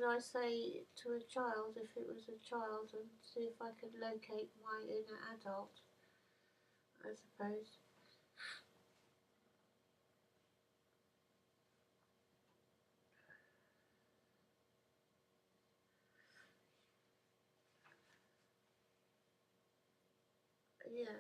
I say to a child if it was a child and see if I could locate my inner adult, I suppose. Yeah.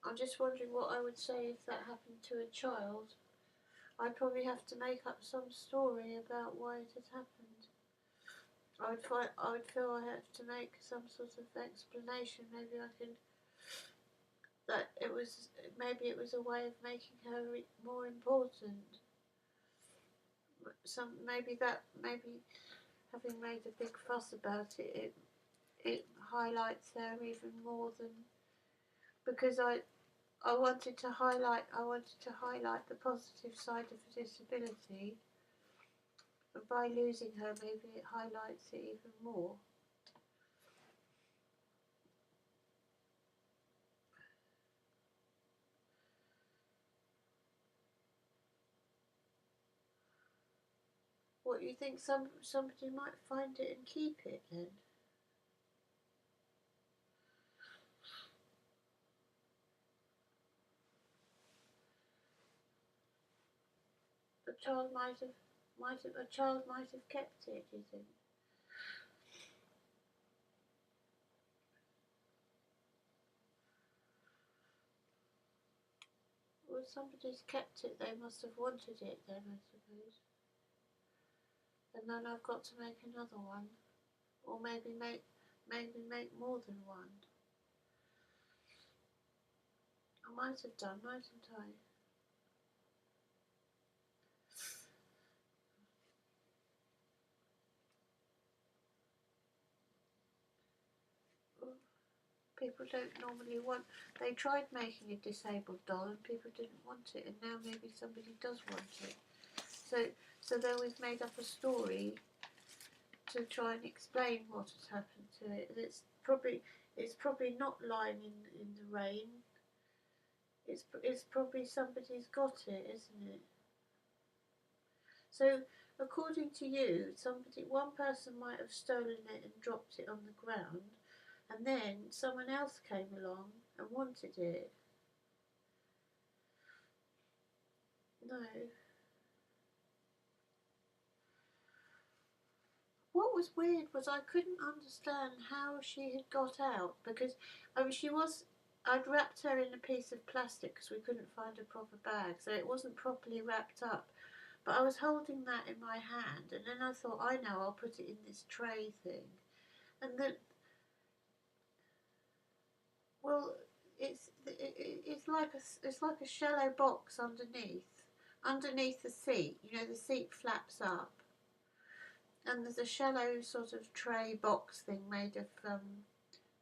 I'm just wondering what I would say if that happened to a child. I'd probably have to make up some story about why it had happened. I would feel I have to make some sort of explanation. Maybe I could. That it was. Maybe it was a way of making her more important. Maybe having made a big fuss about it, it highlights her even more than because I wanted to highlight the positive side of the disability, and by losing her, maybe it highlights it even more. What, you think somebody might find it and keep it then? A child might have kept it, do you think? Well, if somebody's kept it, they must have wanted it then, I suppose. And then I've got to make another one, or maybe make more than one. I might have done, mightn't I? People don't normally want. They tried making a disabled doll and people didn't want it, and now maybe somebody does want it. So then we've made up a story to try and explain what has happened to it. And it's probably not lying in the rain. It's probably somebody's got it, isn't it? So according to you, one person might have stolen it and dropped it on the ground, and then someone else came along and wanted it. No. What was weird was I couldn't understand how she had got out, because I'd wrapped her in a piece of plastic because we couldn't find a proper bag, so it wasn't properly wrapped up. But I was holding that in my hand, and then I thought, I know, I'll put it in this tray thing. And then, well, it's like a shallow box underneath the seat. You know, the seat flaps up, and there's a shallow sort of tray box thing made of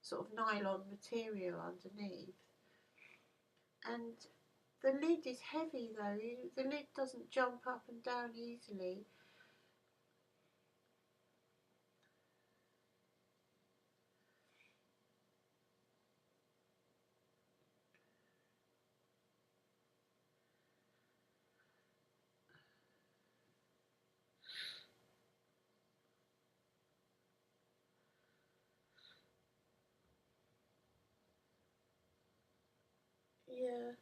sort of nylon material underneath. And the lid is heavy though. The lid doesn't jump up and down easily. Yeah.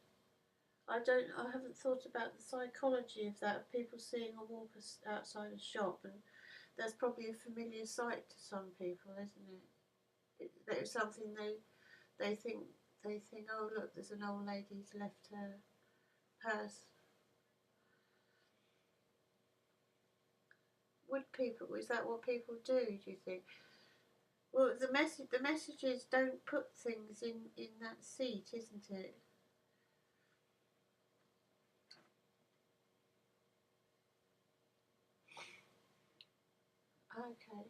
I haven't thought about the psychology of that, of people seeing a walker outside a shop, and that's probably a familiar sight to some people, isn't it? It's something they think, oh look, there's an old lady's left her purse. Is that what people do you think? Well, the message is don't put things in that seat, isn't it? Okay.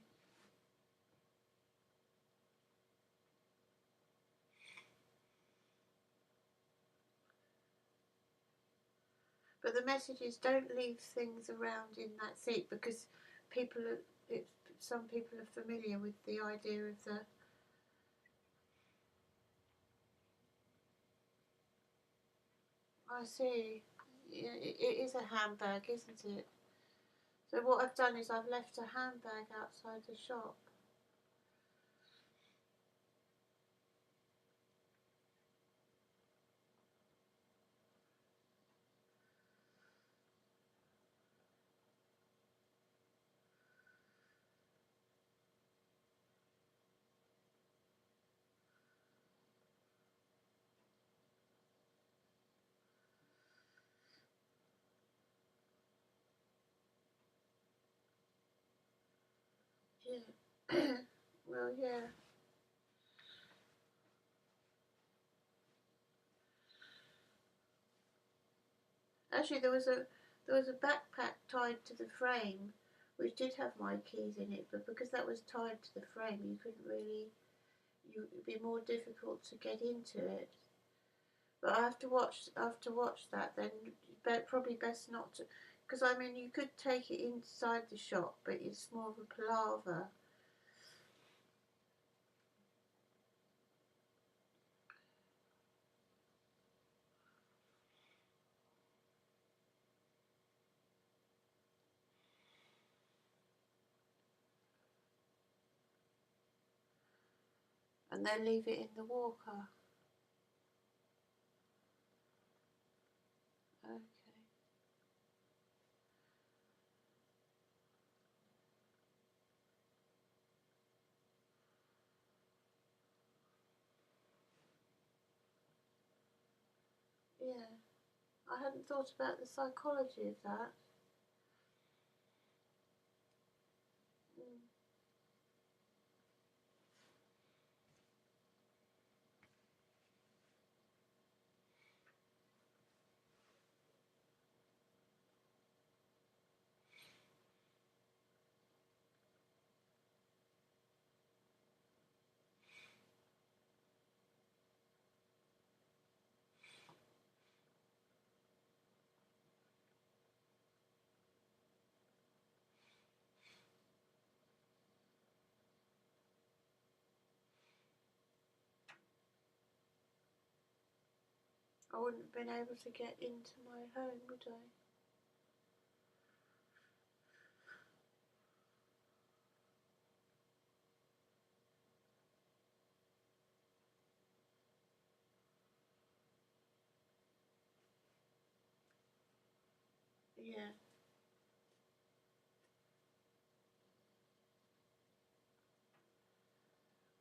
But the message is don't leave things around in that seat because people are, some people are familiar with the idea of the. I see. Yeah, it is a handbag, isn't it? So what I've done is I've left a handbag outside the shop. Yeah. Well, yeah. Actually, there was a backpack tied to the frame, which did have my keys in it, but because that was tied to the frame, you couldn't really. It'd be more difficult to get into it. But I have to watch that. Then probably best not to, because I mean you could take it inside the shop, but it's more of a palaver. And then leave it in the walker. Okay. Yeah. I hadn't thought about the psychology of that. Mm. I wouldn't have been able to get into my home, would I? Yeah.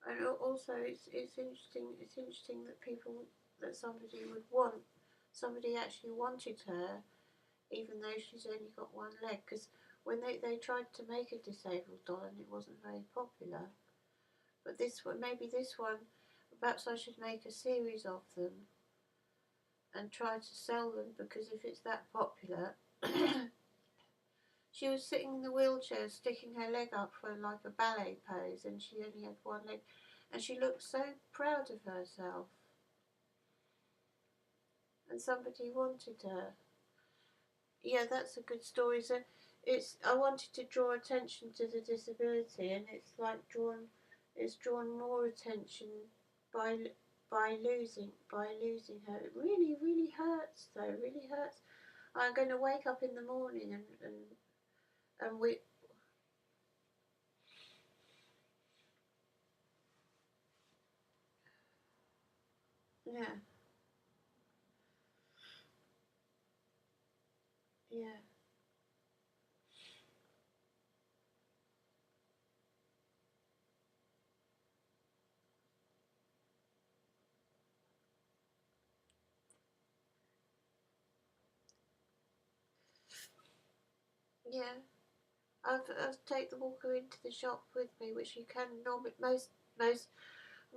And also, it's interesting. It's interesting that somebody would want, somebody actually wanted her, even though she's only got one leg. Because when they tried to make a disabled doll and it wasn't very popular. But this one, maybe this one, perhaps I should make a series of them and try to sell them because if it's that popular. She was sitting in the wheelchair, sticking her leg up for like a ballet pose, and she only had one leg, and she looked so proud of herself. And somebody wanted her. Yeah, that's a good story. So, I wanted to draw attention to the disability, and it's drawn more attention by losing her. It really, really hurts though. It really hurts. I'm going to wake up in the morning and we. Yeah, yeah, yeah. I've take the walker into the shop with me, which you can normally most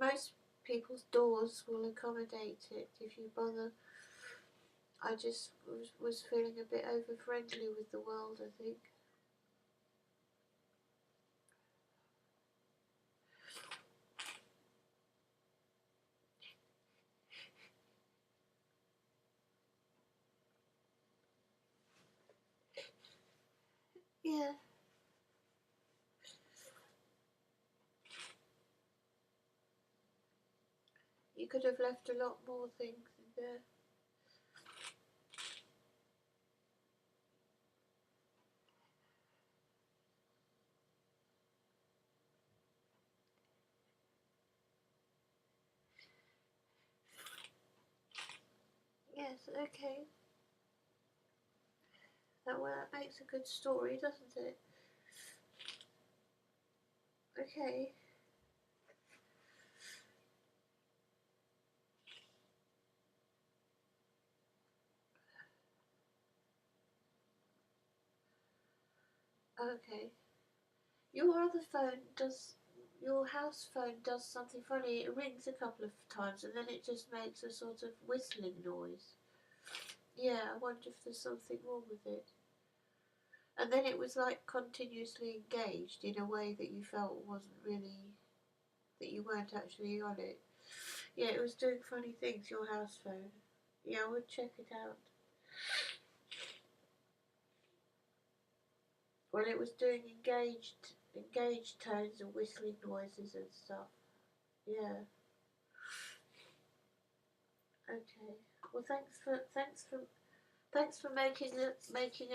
most people's doors will accommodate it if you bother. I just was feeling a bit over friendly with the world, I think. Yeah. You could have left a lot more things in there. Yes, okay. That makes a good story, doesn't it? Okay. Okay. Your other phone does, your house phone does something funny. It rings a couple of times and then it just makes a sort of whistling noise. Yeah, I wonder if there's something wrong with it. And then it was like continuously engaged in a way that you felt wasn't really, that you weren't actually on it. Yeah, it was doing funny things, your house phone. Yeah, I would check it out. Well, it was doing engaged tones and whistling noises and stuff. Yeah. Okay. Well, thanks for making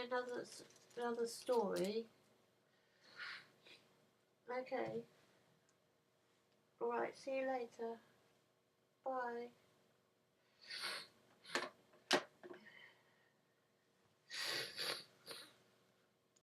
another story. Okay. All right. See you later. Bye.